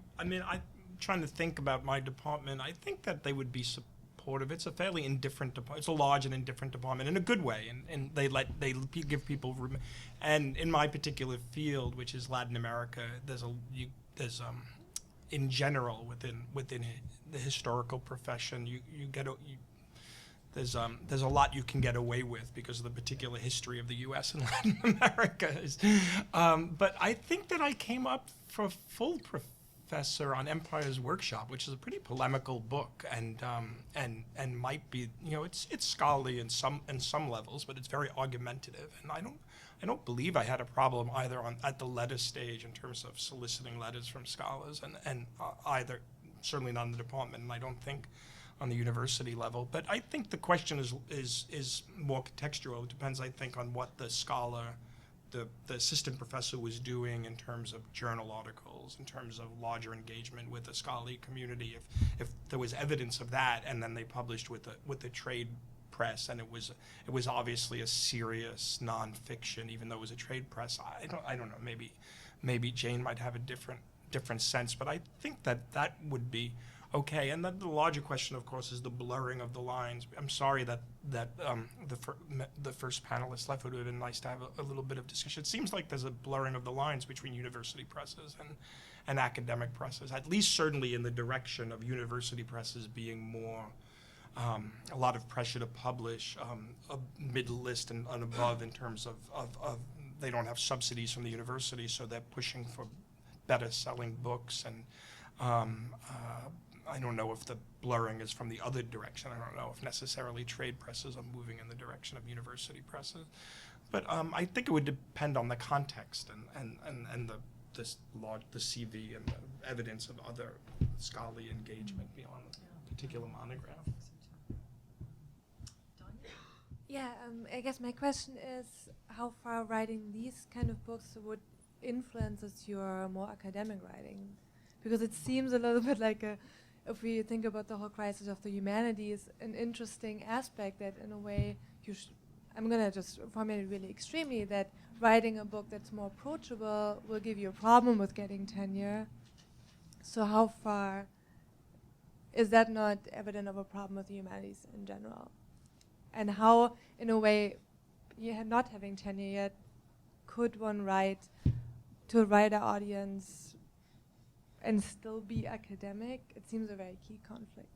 Speaker 4: trying to think about my department. I think that they would be supportive. It's a fairly indifferent department. It's a large and indifferent department in a good way, and they give people room. And in my particular field, which is Latin America, there's in general within the historical profession, there's a lot you can get away with because of the particular history of the U.S. and Latin America. But I think that I came up for a full professor on Empire's Workshop, which is a pretty polemical book, and might be, it's scholarly in some levels, but it's very argumentative. And I don't believe I had a problem either at the letter stage in terms of soliciting letters from scholars, and either certainly not in the department, and I don't think on the university level. But I think the question is more contextual. It depends, I think, on what the scholar, the assistant professor was doing in terms of journal articles, in terms of larger engagement with the scholarly community. If there was evidence of that, and then they published with the trade press, and it was obviously a serious nonfiction, even though it was a trade press. I don't know. Maybe Jane might have a different sense, but I think that would be okay. And then the larger question, of course, is the blurring of the lines. I'm sorry that the first panelist left. It would have been nice to have a little bit of discussion. It seems like there's a blurring of the lines between university presses and academic presses, at least certainly in the direction of university presses being more, a lot of pressure to publish a middle list and above in terms of they don't have subsidies from the university, so they're pushing for better selling books. And I don't know if the blurring is from the other direction. I don't know if necessarily trade presses are moving in the direction of university presses. But I think it would depend on the context and the CV and the evidence of other scholarly engagement beyond a particular monograph.
Speaker 6: Yeah, I guess my question is how far writing these kind of books would influences your more academic writing, because it seems a little bit like if we think about the whole crisis of the humanities, an interesting aspect that in a way I'm going to just formulate it really extremely, that writing a book that's more approachable will give you a problem with getting tenure. So how far is that not evident of a problem with the humanities in general? And how, in a way, not having tenure yet, could one write to a wider audience and still be academic? It seems a very key conflict.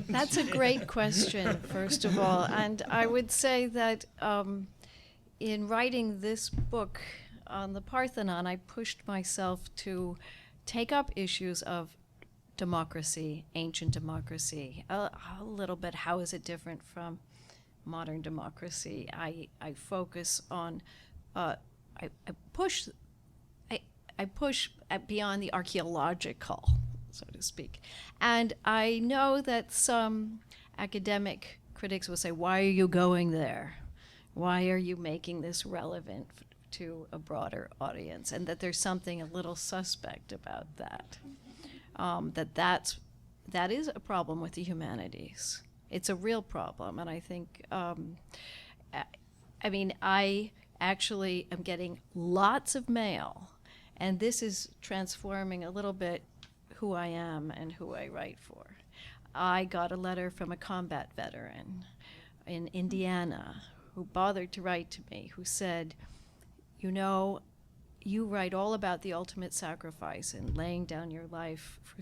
Speaker 2: That's a great question, first of all. And I would say that in writing this book on the Parthenon, I pushed myself to take up issues of democracy, ancient democracy, a little bit how is it different from modern democracy. I focus on, I push beyond the archaeological, so to speak. And I know that some academic critics will say, why are you going there? Why are you making this relevant to a broader audience? And that there's something a little suspect about that. That is a problem with the humanities. It's a real problem, and I think I mean, I actually am getting lots of mail, and this is transforming a little bit who I am and who I write for. I got a letter from a combat veteran in Indiana who bothered to write to me, who said, you know, you write all about the ultimate sacrifice and laying down your life for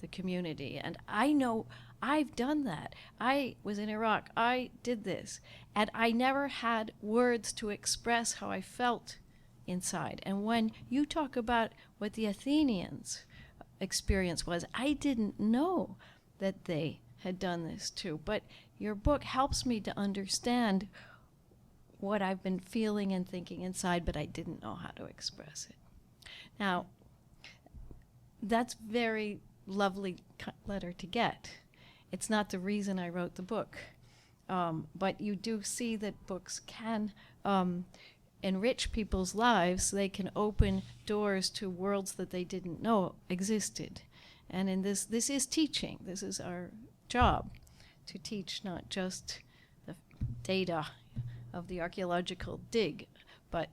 Speaker 2: the community. And I know I've done that. I was in Iraq. I did this. And I never had words to express how I felt inside. And when you talk about what the Athenians' experience was, I didn't know that they had done this too. But your book helps me to understand what I've been feeling and thinking inside, but I didn't know how to express it. Now, that's very lovely letter to get. It's not the reason I wrote the book, but you do see that books can enrich people's lives. They can open doors to worlds that they didn't know existed. And in this is teaching. This is our job, to teach not just the data of the archaeological dig, but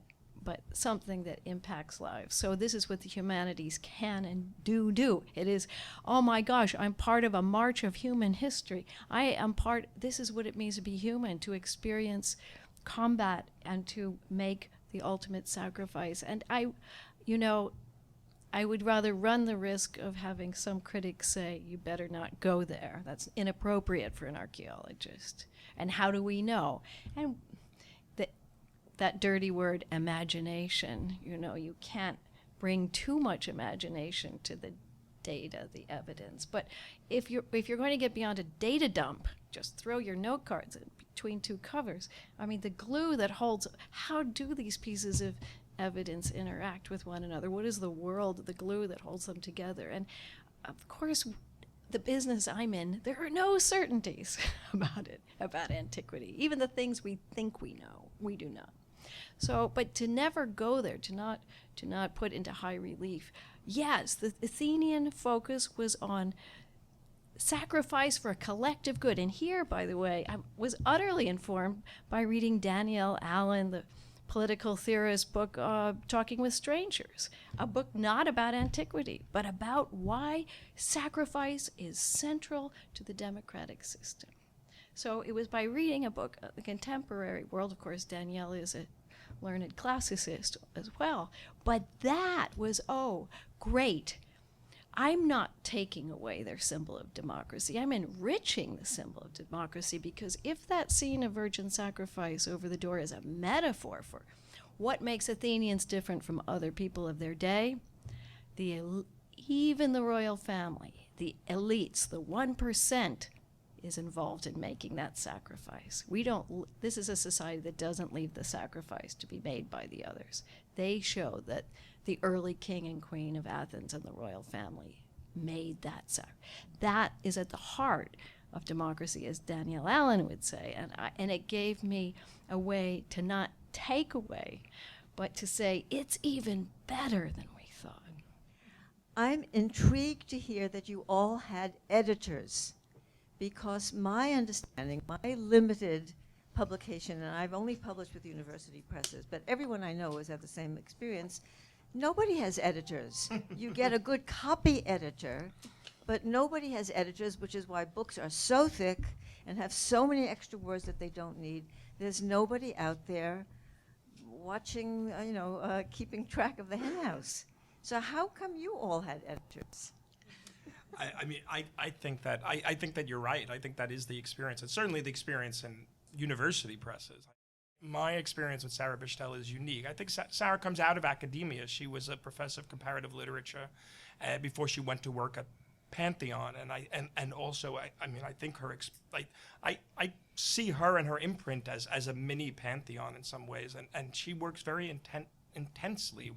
Speaker 2: something that impacts lives. So this is what the humanities can and do. It is, oh my gosh, I'm part of a march of human history. This is what it means to be human, to experience combat and to make the ultimate sacrifice. And I would rather run the risk of having some critics say, you better not go there. That's inappropriate for an archaeologist. And how do we know? And that dirty word, imagination, you can't bring too much imagination to the data, the evidence. But if you're going to get beyond a data dump, just throw your note cards in between two covers. I mean, the glue that holds, how do these pieces of evidence interact with one another? What is the world, the glue that holds them together? And of course, the business I'm in, there are no certainties about antiquity. Even the things we think we know, we do not. So, but to never go there, to not put into high relief. Yes, the Athenian focus was on sacrifice for a collective good. And here, by the way, I was utterly informed by reading Danielle Allen, the political theorist book, Talking with Strangers, a book not about antiquity, but about why sacrifice is central to the democratic system. So it was by reading a book, The Contemporary World. Of course, Danielle is a learned classicist as well. But that was, great. I'm not taking away their symbol of democracy. I'm enriching the symbol of democracy, because if that scene of virgin sacrifice over the door is a metaphor for what makes Athenians different from other people of their day, even the royal family, the elites, the 1%, is involved in making that sacrifice. This is a society that doesn't leave the sacrifice to be made by the others. They show that the early king and queen of Athens and the royal family made that sacrifice. That is at the heart of democracy, as Danielle Allen would say. And it gave me a way to not take away, but to say it's even better than we thought.
Speaker 7: I'm intrigued to hear that you all had editors, because my understanding, my limited publication, and I've only published with university presses, but everyone I know has had the same experience, nobody has editors. You get a good copy editor, but nobody has editors, which is why books are so thick and have so many extra words that they don't need. There's nobody out there watching, keeping track of the henhouse. So how come you all had editors?
Speaker 4: I think that you're right. I think that is the experience. It's certainly the experience in university presses. My experience with Sarah Bechtel is unique. I think Sarah comes out of academia. She was a professor of comparative literature before she went to work at Pantheon, and also I think her I see her and her imprint as a mini Pantheon in some ways, and she works very intensely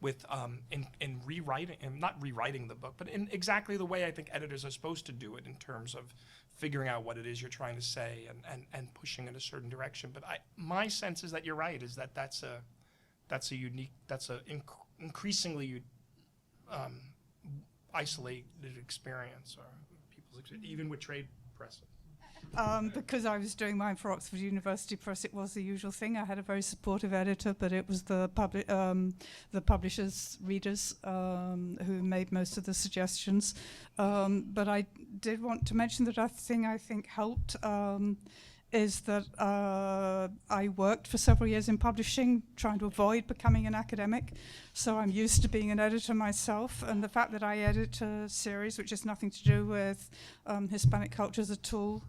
Speaker 4: in rewriting, and not rewriting the book, but in exactly the way I think editors are supposed to do it, in terms of figuring out what it is you're trying to say and pushing in a certain direction. But my sense is that you're right, is that that's a unique, increasingly isolated experience, or people's experience, even with trade presses.
Speaker 3: Because I was doing mine for Oxford University Press, it was the usual thing. I had a very supportive editor, but it was the publishers' readers who made most of the suggestions. But I did want to mention that I think helped is that I worked for several years in publishing, trying to avoid becoming an academic. So I'm used to being an editor myself, and the fact that I edit a series which has nothing to do with Hispanic cultures at all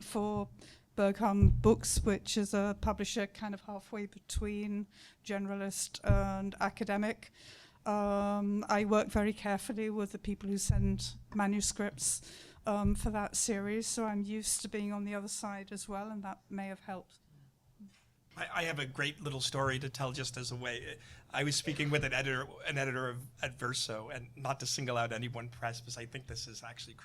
Speaker 3: for Bergham Books, which is a publisher kind of halfway between generalist and academic. I work very carefully with the people who send manuscripts for that series, so I'm used to being on the other side as well, and that may have helped.
Speaker 4: I have a great little story to tell just as a way. I was speaking with an editor at Verso, and not to single out any one press, because I think this is actually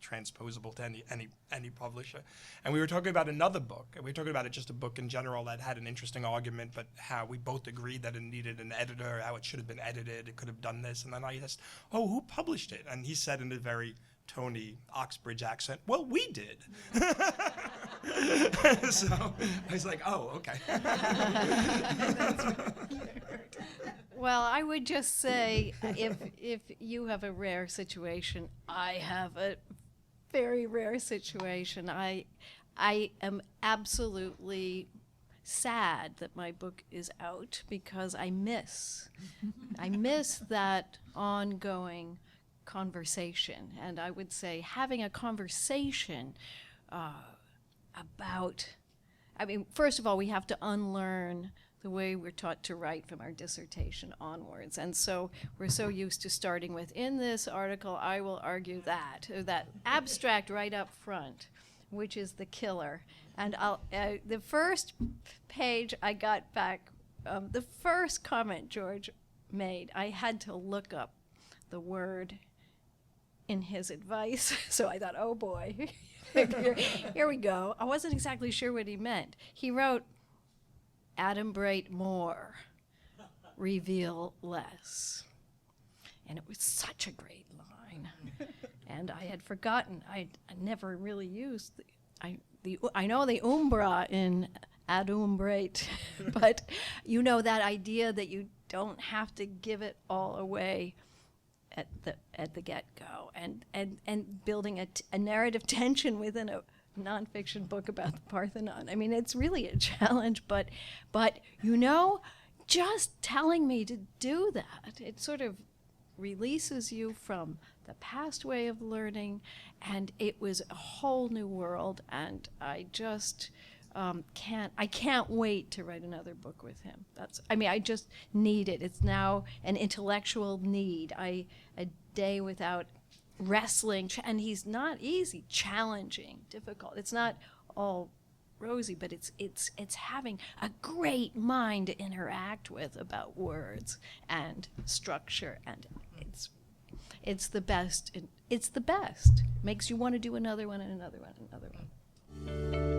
Speaker 4: transposable to any publisher. And we were talking about another book, and we were talking about just a book in general that had an interesting argument, but how we both agreed that it needed an editor, how it should have been edited, it could have done this. And then I asked, oh, who published it? And he said in a very Tony Oxbridge accent, well, we did. So I was like, oh, okay.
Speaker 2: Well, I would just say, if you have a rare situation, I have a very rare situation. I am absolutely sad that my book is out, because I miss that ongoing conversation. And I would say having a conversation about, I mean, first of all, we have to unlearn the way we're taught to write from our dissertation onwards. And so we're so used to starting with, in this article, I will argue that abstract right up front, which is the killer. And the first page I got back, the first comment George made, I had to look up the word in his advice. So I thought, oh boy, here we go. I wasn't exactly sure what he meant. He wrote, adumbrate more, reveal less. And it was such a great line. And I had forgotten, I never really used I know the umbra in adumbrate, but you know that idea that you don't have to give it all away at the get-go, and building a narrative tension within a nonfiction book about the Parthenon. I mean, it's really a challenge, but you know, just telling me to do that, it sort of releases you from the past way of learning, and it was a whole new world, and I just can't wait to write another book with him. I just need it. It's now an intellectual need. A day without wrestling, and he's not easy, challenging, difficult. It's not all rosy, but it's having a great mind to interact with about words and structure, and it's the best. It's the best. Makes you want to do another one and another one and another one.